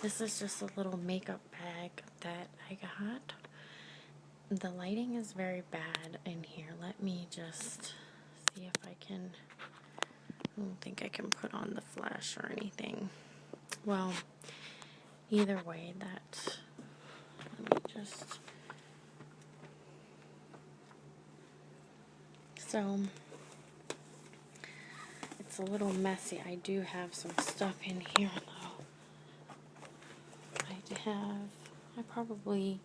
This is just a little makeup bag that I got. The lighting is very bad in here. Let me just see if I can. I don't think I can put on the flash or anything. Well, either way, let me just. So, it's a little messy. I do have some stuff in here, though. I probably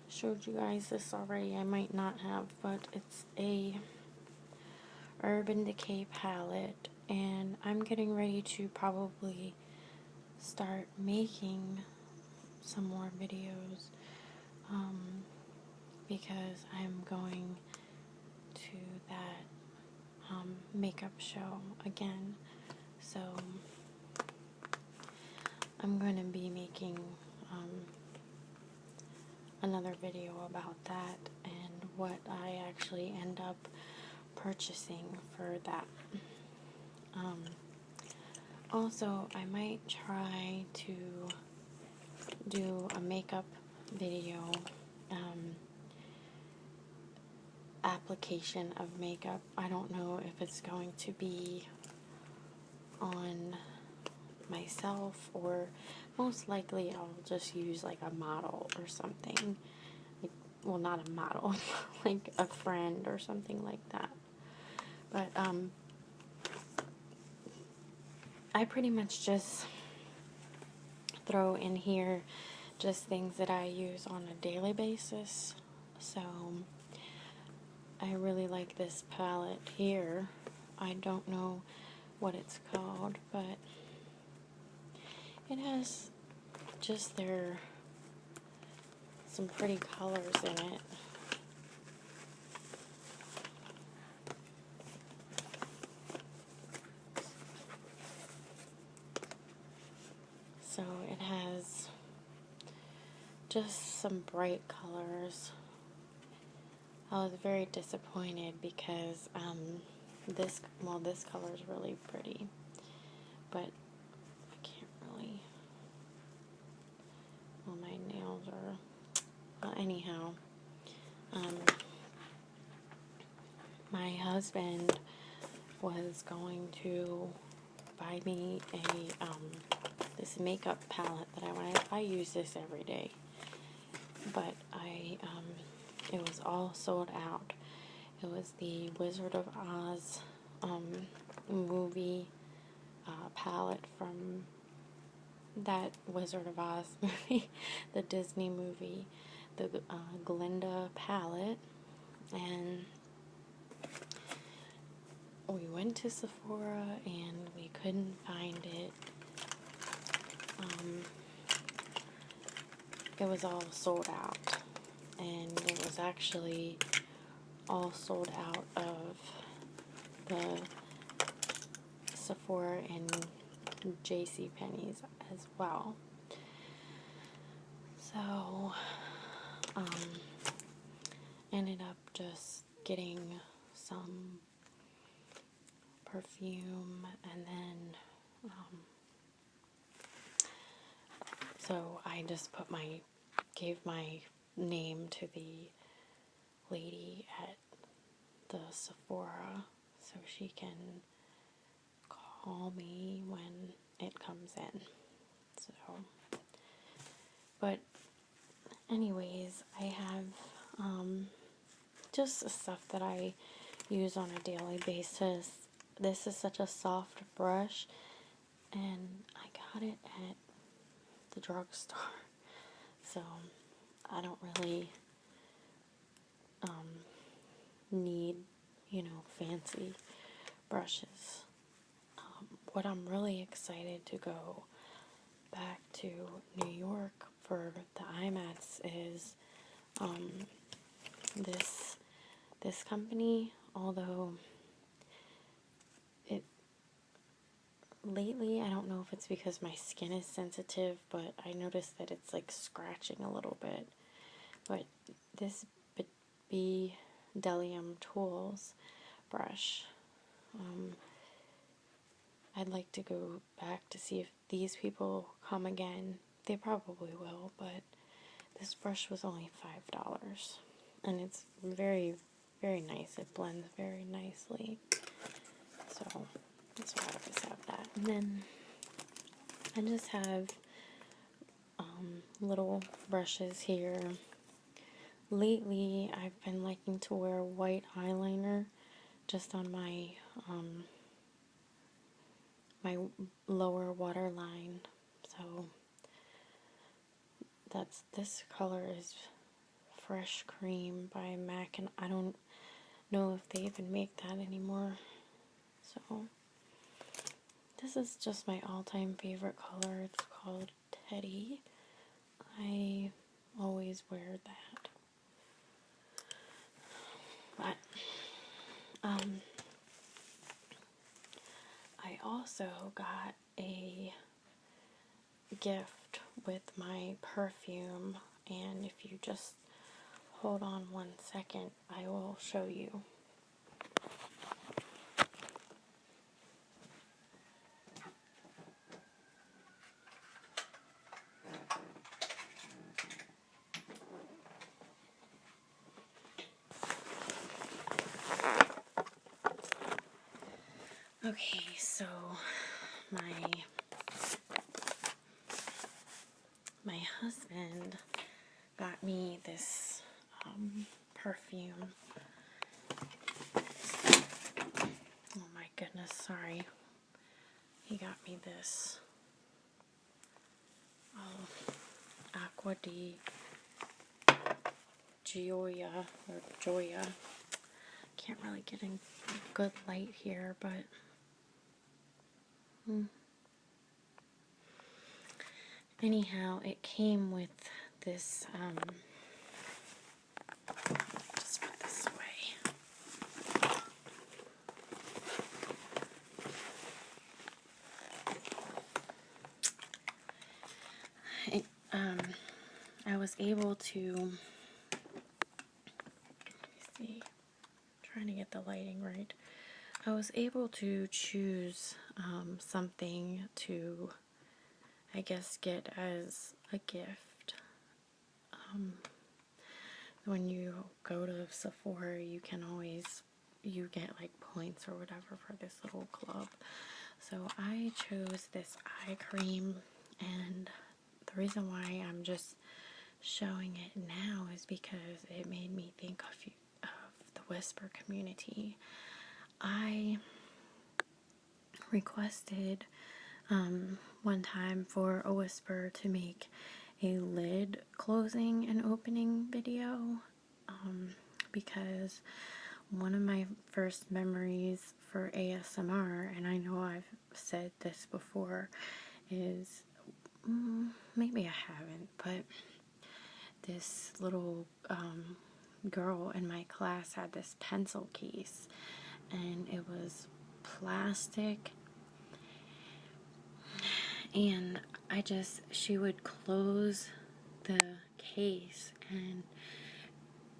showed you guys this already. I might not have, but it's a Urban Decay palette, and I'm getting ready to probably start making some more videos, because I'm going to that makeup show again. So I'm going to be making another video about that and what I actually end up purchasing for that. Also, I might try to do a makeup video, application of makeup. I don't know if it's going to be on myself, or most likely I'll just use like a model or something. Like, well, not a model, like a friend or something like that. But I pretty much just throw in here just things that I use on a daily basis. So I really like this palette here. I don't know what it's called, but it has just some pretty colors in it. So it has just some bright colors. I was very disappointed because this color is really pretty, but I can't really. Well, my nails are. Well, anyhow, my husband was going to buy me a this makeup palette that I wanted. I use this every day, but it was all sold out. It was the Wizard of Oz movie palette from that Wizard of Oz movie, the Disney movie, the Glinda palette, and we went to Sephora and we couldn't find it. It was all sold out, and it was actually all sold out of the Sephora and JCPenney's as well. So, ended up just getting some perfume, and then, so I just gave my name to the lady at the Sephora so she can call me when it comes in. So, but anyways, I have just stuff that I use on a daily basis. This is such a soft brush, and I got it at the drugstore, so I don't really need, fancy brushes. What I'm really excited to go back to New York for the IMATS is this company, although lately, I don't know if it's because my skin is sensitive, but I noticed that it's like scratching a little bit. But this Bdellium Tools brush, I'd like to go back to see if these people come again they probably will, but this brush was only $5. And it's very, very nice. It blends very nicely. So that's why I always have that. And then I just have little brushes here. Lately, I've been liking to wear white eyeliner just on my my lower waterline. So this color is Fresh Cream by MAC, and I don't know if they even make that anymore. So this is just my all-time favorite color. It's called Teddy. I always wear that. But I also got a gift with my perfume, and if you just hold on 1 second, I will show you. Okay, so my husband got me this perfume. Oh my goodness, sorry. He got me this Aqua di Gioia, or Joya. Can't really get in good light here, but anyhow, it came with this, just put this away. I was able to, let me see, trying to get the lighting right. I was able to choose something to, I guess, get as a gift. When you go to Sephora, you can always, you get like points or whatever for this little club. So I chose this eye cream, and the reason why I'm just showing it now is because it made me think of the Whisper community. I requested one time for a Whisper to make a lid closing and opening video, because one of my first memories for ASMR, and I know I've said this before, is, maybe I haven't, but this little girl in my class had this pencil case, and it was plastic, and she would close the case, and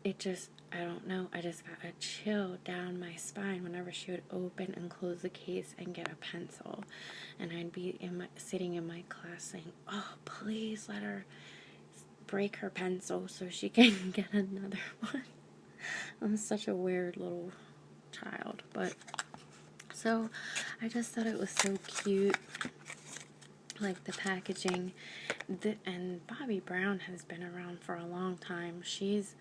it just, I don't know, I just got a chill down my spine whenever she would open and close the case and get a pencil. And I'd be sitting in my class saying, oh, please let her break her pencil so she can get another one. I'm such a weird little child. But so I just thought it was so cute, like the packaging. And Bobbi Brown has been around for a long time. She's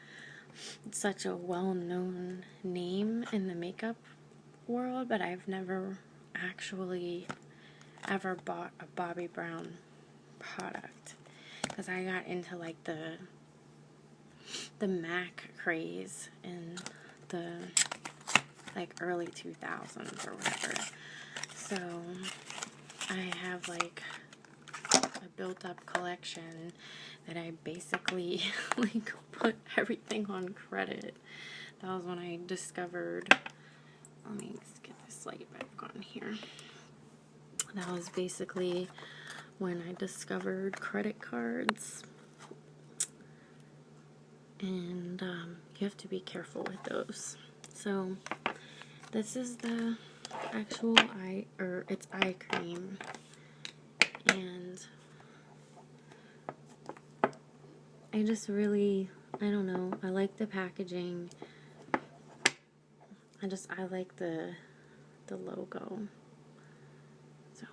such a well-known name in the makeup world, but I've never actually ever bought a Bobbi Brown product, because I got into like the MAC craze in the like early 2000s or whatever. So I have like a built-up collection that I basically like put everything on credit. That was when I discovered, let me just get this light back on here. That was basically when I discovered credit cards, and you have to be careful with those. So this is the actual it's eye cream, and I just really, I don't know, I like the packaging. I like the logo. So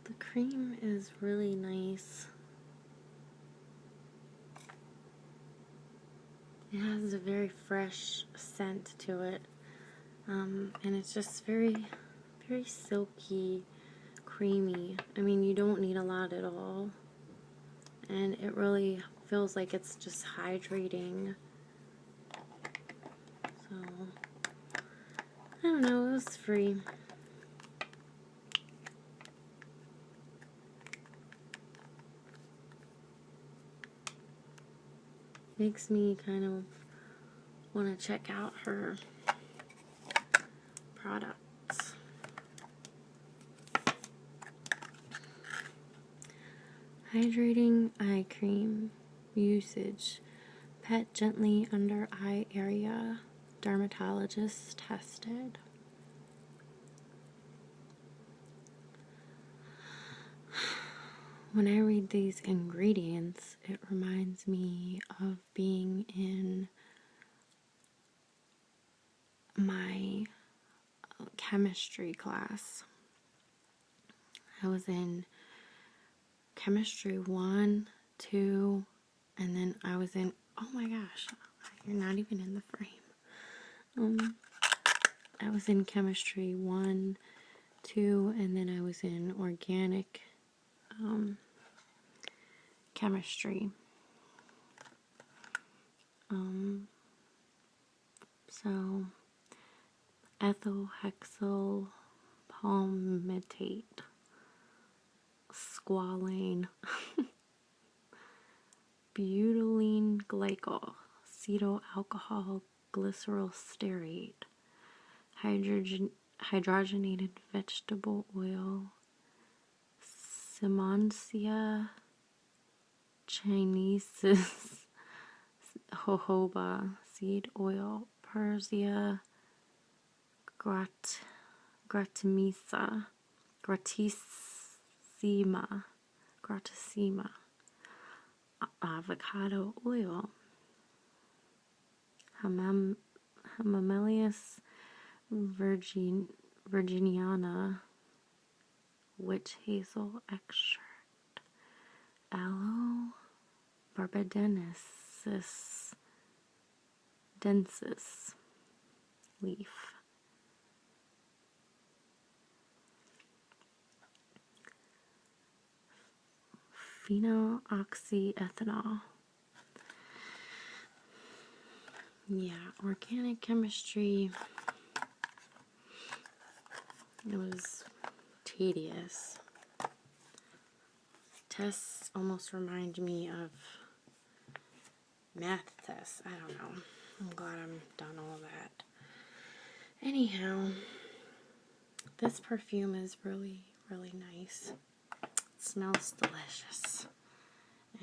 the cream is really nice. It has a very fresh scent to it. And it's just very, very silky, creamy. I mean, you don't need a lot at all. And it really feels like it's just hydrating. So, I don't know, it was free. Makes me kind of want to check out her products. Hydrating eye cream usage. Pet gently under eye area. Dermatologist tested. When I read these ingredients, it reminds me of being in my chemistry class. I was in chemistry 1, 2, and then I was in, oh my gosh, you're not even in the frame. I was in chemistry 1, 2, and then I was in organic chemistry. So ethyl hexyl palmitate, squalane, butylene glycol, acetyl alcohol glycerol stearate, hydrogenated vegetable oil, Simonsia chinesis, jojoba seed oil, Persia gratissima, avocado oil, Hamamelius virginiana, witch hazel extract, aloe barbadensis densis leaf, phenoxyethanol. Yeah, organic chemistry, it was tedious. Tests almost remind me of math tests. I don't know. I'm glad I'm done all of that. Anyhow, this perfume is really, really nice. It smells delicious.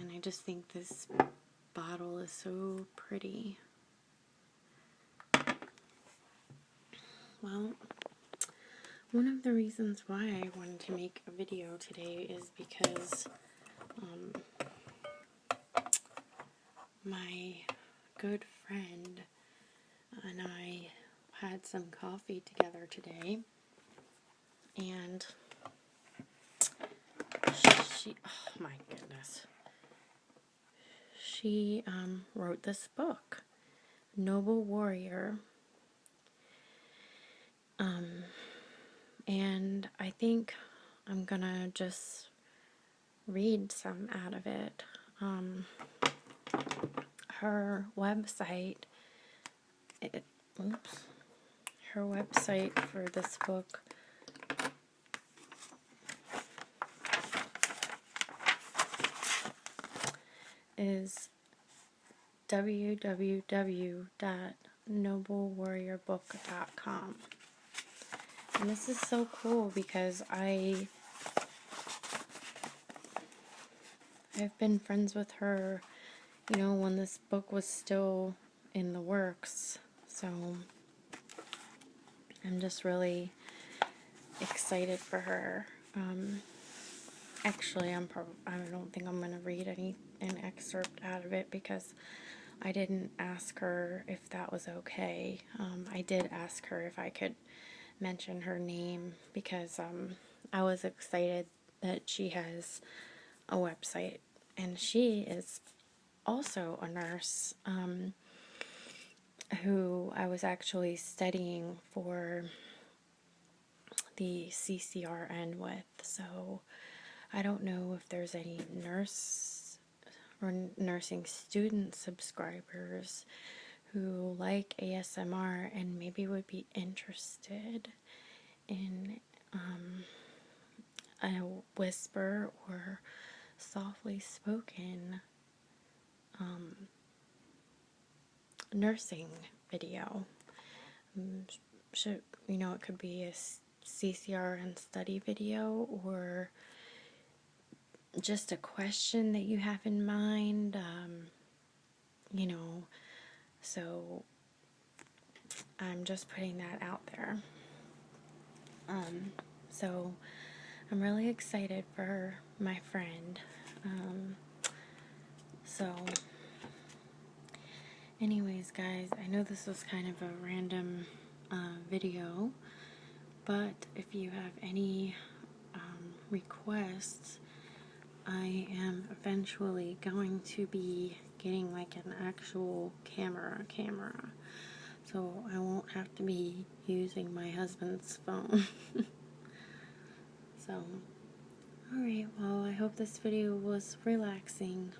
And I just think this bottle is so pretty. Well, one of the reasons why I wanted to make a video today is because my good friend and I had some coffee together today, and she, oh my goodness, she wrote this book, Noble Warrior, And I think I'm gonna just read some out of it. Her website, it, oops, her website for this book is www.noblewarriorbook.com. And this is so cool because I've been friends with her, you know, when this book was still in the works. So I'm just really excited for her. Actually, I don't think I'm gonna read an excerpt out of it because I didn't ask her if that was okay. I did ask her if I could mention her name because I was excited that she has a website, and she is also a nurse who I was actually studying for the CCRN with. So I don't know if there's any nurse or nursing student subscribers who like ASMR and maybe would be interested in a whisper or softly spoken nursing video. Should, you know, it could be a CCRN study video or just a question that you have in mind, you know, so I'm just putting that out there. So I'm really excited for my friend. So anyways, guys, I know this was kind of a random video, but if you have any requests, I am eventually going to be getting like an actual camera, so I won't have to be using my husband's phone. So, alright, well, I hope this video was relaxing.